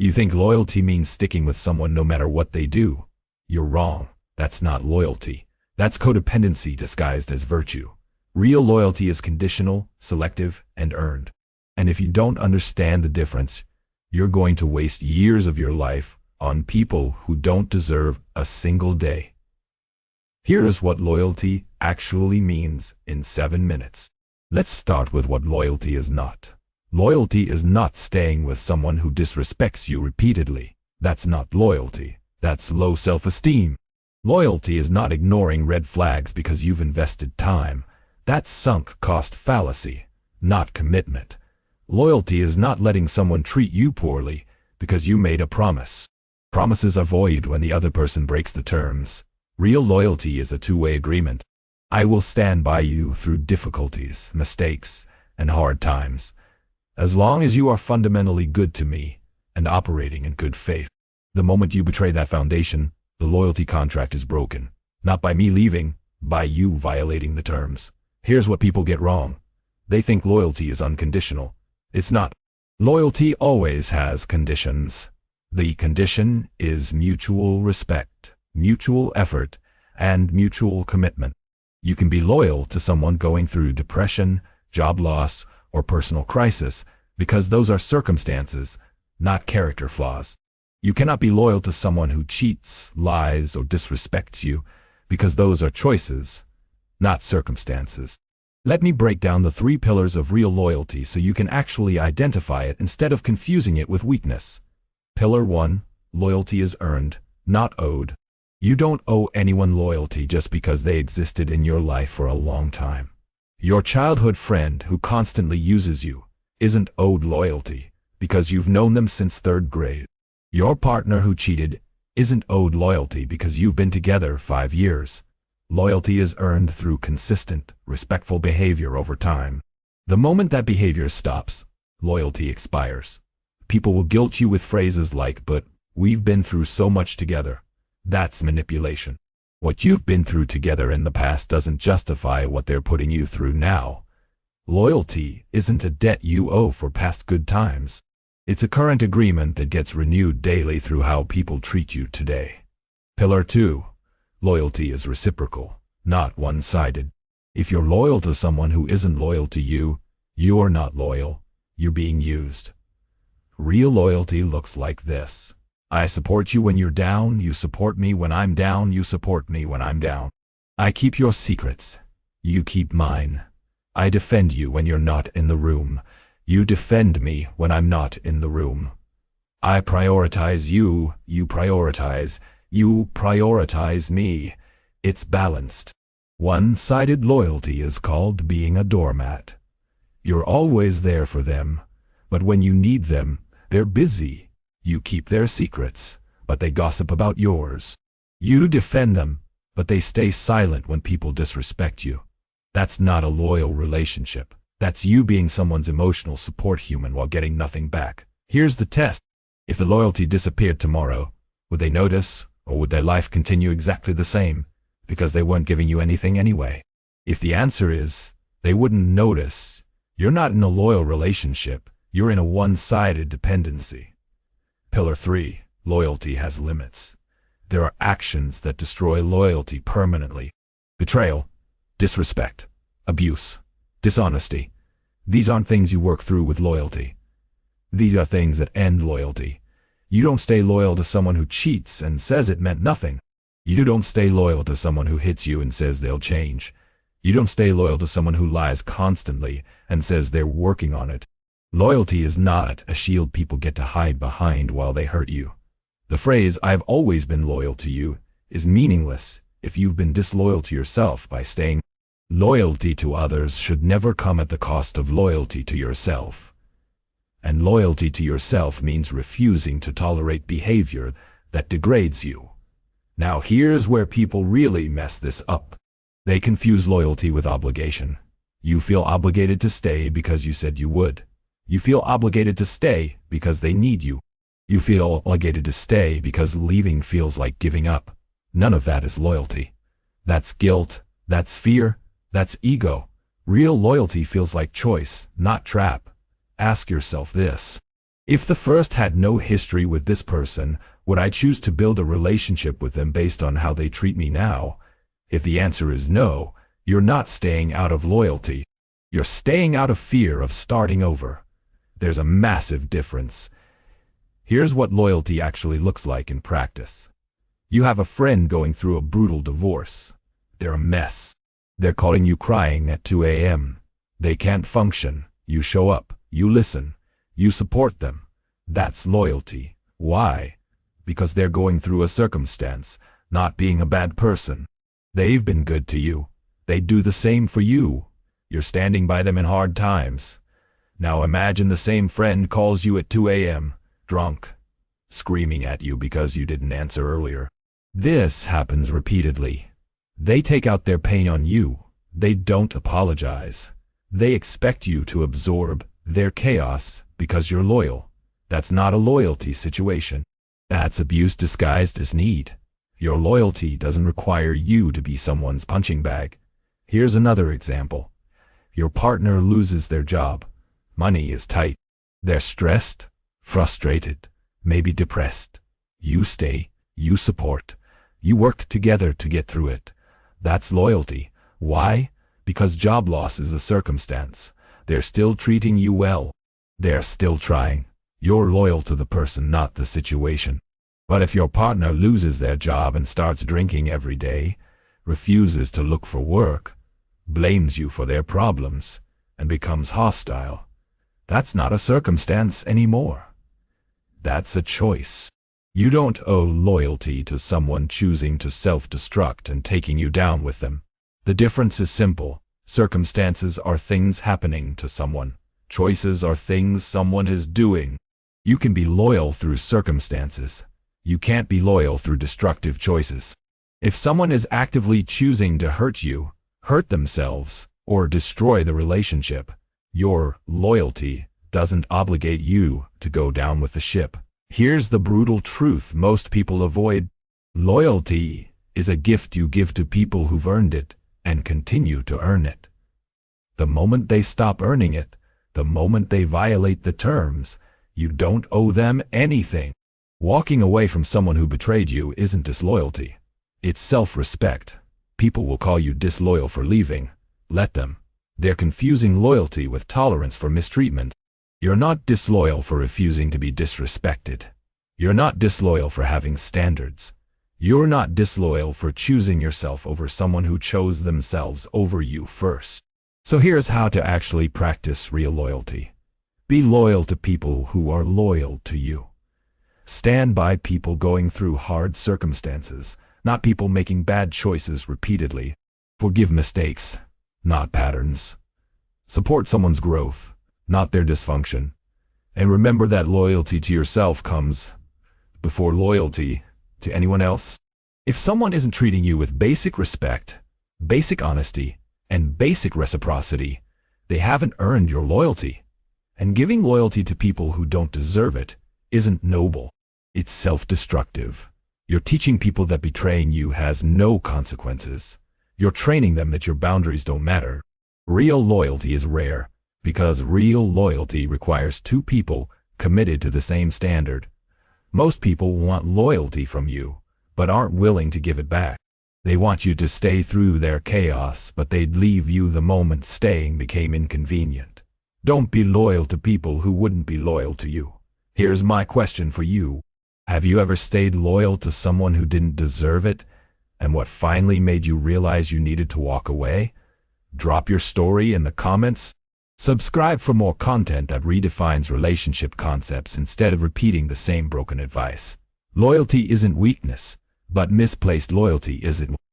You think loyalty means sticking with someone no matter what they do. You're wrong. That's not loyalty. That's codependency disguised as virtue. Real loyalty is conditional, selective, and earned. And if you don't understand the difference, you're going to waste years of your life on people who don't deserve a single day. Here's what loyalty actually means in 7 minutes. Let's start with what loyalty is not. Loyalty is not staying with someone who disrespects you repeatedly. That's not loyalty. That's low self-esteem. Loyalty is not ignoring red flags because you've invested time. That's sunk cost fallacy, not commitment. Loyalty is not letting someone treat you poorly because you made a promise. Promises are void when the other person breaks the terms. Real loyalty is a two-way agreement. I will stand by you through difficulties, mistakes, and hard times, as long as you are fundamentally good to me and operating in good faith. The moment you betray that foundation, the loyalty contract is broken. Not by me leaving, by you violating the terms. Here's what people get wrong. They think loyalty is unconditional. It's not. Loyalty always has conditions. The condition is mutual respect, mutual effort, and mutual commitment. You can be loyal to someone going through depression, job loss, or personal crisis because those are circumstances, not character flaws. You cannot be loyal to someone who cheats, lies, or disrespects you because those are choices, not circumstances. Let me break down the 3 pillars of real loyalty so you can actually identify it instead of confusing it with weakness. Pillar 1, loyalty is earned, not owed. You don't owe anyone loyalty just because they existed in your life for a long time. Your childhood friend who constantly uses you isn't owed loyalty because you've known them since 3rd grade. Your partner who cheated isn't owed loyalty because you've been together 5 years. Loyalty is earned through consistent, respectful behavior over time. The moment that behavior stops, loyalty expires. People will guilt you with phrases like, "But we've been through so much together." That's manipulation. What you've been through together in the past doesn't justify what they're putting you through now. Loyalty isn't a debt you owe for past good times. It's a current agreement that gets renewed daily through how people treat you today. Pillar 2. Loyalty is reciprocal, not one-sided. If you're loyal to someone who isn't loyal to you, you're not loyal. You're being used. Real loyalty looks like this. I support you when you're down, you support me when I'm down, you support me when I'm down. I keep your secrets. You keep mine. I defend you when you're not in the room. You defend me when I'm not in the room. I prioritize you, you prioritize me. It's balanced. One-sided loyalty is called being a doormat. You're always there for them, but when you need them, they're busy. You keep their secrets, but they gossip about yours. You defend them, but they stay silent when people disrespect you. That's not a loyal relationship. That's you being someone's emotional support human while getting nothing back. Here's the test. If the loyalty disappeared tomorrow, would they notice, or would their life continue exactly the same, because they weren't giving you anything anyway? If the answer is, they wouldn't notice, you're not in a loyal relationship, you're in a one-sided dependency. Pillar 3. Loyalty has limits. There are actions that destroy loyalty permanently. Betrayal, disrespect, abuse, dishonesty. These aren't things you work through with loyalty. These are things that end loyalty. You don't stay loyal to someone who cheats and says it meant nothing. You don't stay loyal to someone who hits you and says they'll change. You don't stay loyal to someone who lies constantly and says they're working on it. Loyalty is not a shield people get to hide behind while they hurt you. The phrase, "I've always been loyal to you," is meaningless if you've been disloyal to yourself by staying. Loyalty to others should never come at the cost of loyalty to yourself. And loyalty to yourself means refusing to tolerate behavior that degrades you. Now here's where people really mess this up. They confuse loyalty with obligation. You feel obligated to stay because you said you would. You feel obligated to stay because they need you. You feel obligated to stay because leaving feels like giving up. None of that is loyalty. That's guilt, that's fear, that's ego. Real loyalty feels like choice, not trap. Ask yourself this. If the first had no history with this person, would I choose to build a relationship with them based on how they treat me now? If the answer is no, you're not staying out of loyalty. You're staying out of fear of starting over. There's a massive difference. Here's what loyalty actually looks like in practice. You have a friend going through a brutal divorce. They're a mess. They're calling you crying at 2 a.m. They can't function. You show up. You listen. You support them. That's loyalty. Why? Because they're going through a circumstance, not being a bad person. They've been good to you. They do the same for you. You're standing by them in hard times. Now imagine the same friend calls you at 2 a.m., drunk, screaming at you because you didn't answer earlier. This happens repeatedly. They take out their pain on you. They don't apologize. They expect you to absorb their chaos because you're loyal. That's not a loyalty situation. That's abuse disguised as need. Your loyalty doesn't require you to be someone's punching bag. Here's another example. Your partner loses their job. Money is tight. They're stressed, frustrated, maybe depressed. You stay, you support. You worked together to get through it. That's loyalty. Why? Because job loss is a circumstance. They're still treating you well. They're still trying. You're loyal to the person, not the situation. But if your partner loses their job and starts drinking every day, refuses to look for work, blames you for their problems, and becomes hostile, that's not a circumstance anymore. That's a choice. You don't owe loyalty to someone choosing to self-destruct and taking you down with them. The difference is simple. Circumstances are things happening to someone. Choices are things someone is doing. You can be loyal through circumstances. You can't be loyal through destructive choices. If someone is actively choosing to hurt you, hurt themselves, or destroy the relationship, your loyalty doesn't obligate you to go down with the ship. Here's the brutal truth most people avoid. Loyalty is a gift you give to people who've earned it and continue to earn it. The moment they stop earning it, the moment they violate the terms, you don't owe them anything. Walking away from someone who betrayed you isn't disloyalty. It's self-respect. People will call you disloyal for leaving. Let them. They're confusing loyalty with tolerance for mistreatment. You're not disloyal for refusing to be disrespected. You're not disloyal for having standards. You're not disloyal for choosing yourself over someone who chose themselves over you first. So here's how to actually practice real loyalty. Be loyal to people who are loyal to you. Stand by people going through hard circumstances, not people making bad choices repeatedly. Forgive mistakes, not patterns. Support someone's growth, not their dysfunction. And remember that loyalty to yourself comes before loyalty to anyone else. If someone isn't treating you with basic respect, basic honesty, and basic reciprocity, they haven't earned your loyalty. And giving loyalty to people who don't deserve it isn't noble. It's self-destructive. You're teaching people that betraying you has no consequences. You're training them that your boundaries don't matter. Real loyalty is rare, because real loyalty requires two people committed to the same standard. Most people want loyalty from you, but aren't willing to give it back. They want you to stay through their chaos, but they'd leave you the moment staying became inconvenient. Don't be loyal to people who wouldn't be loyal to you. Here's my question for you. Have you ever stayed loyal to someone who didn't deserve it? And what finally made you realize you needed to walk away? Drop your story in the comments. Subscribe for more content that redefines relationship concepts instead of repeating the same broken advice. Loyalty isn't weakness, but misplaced loyalty isn't.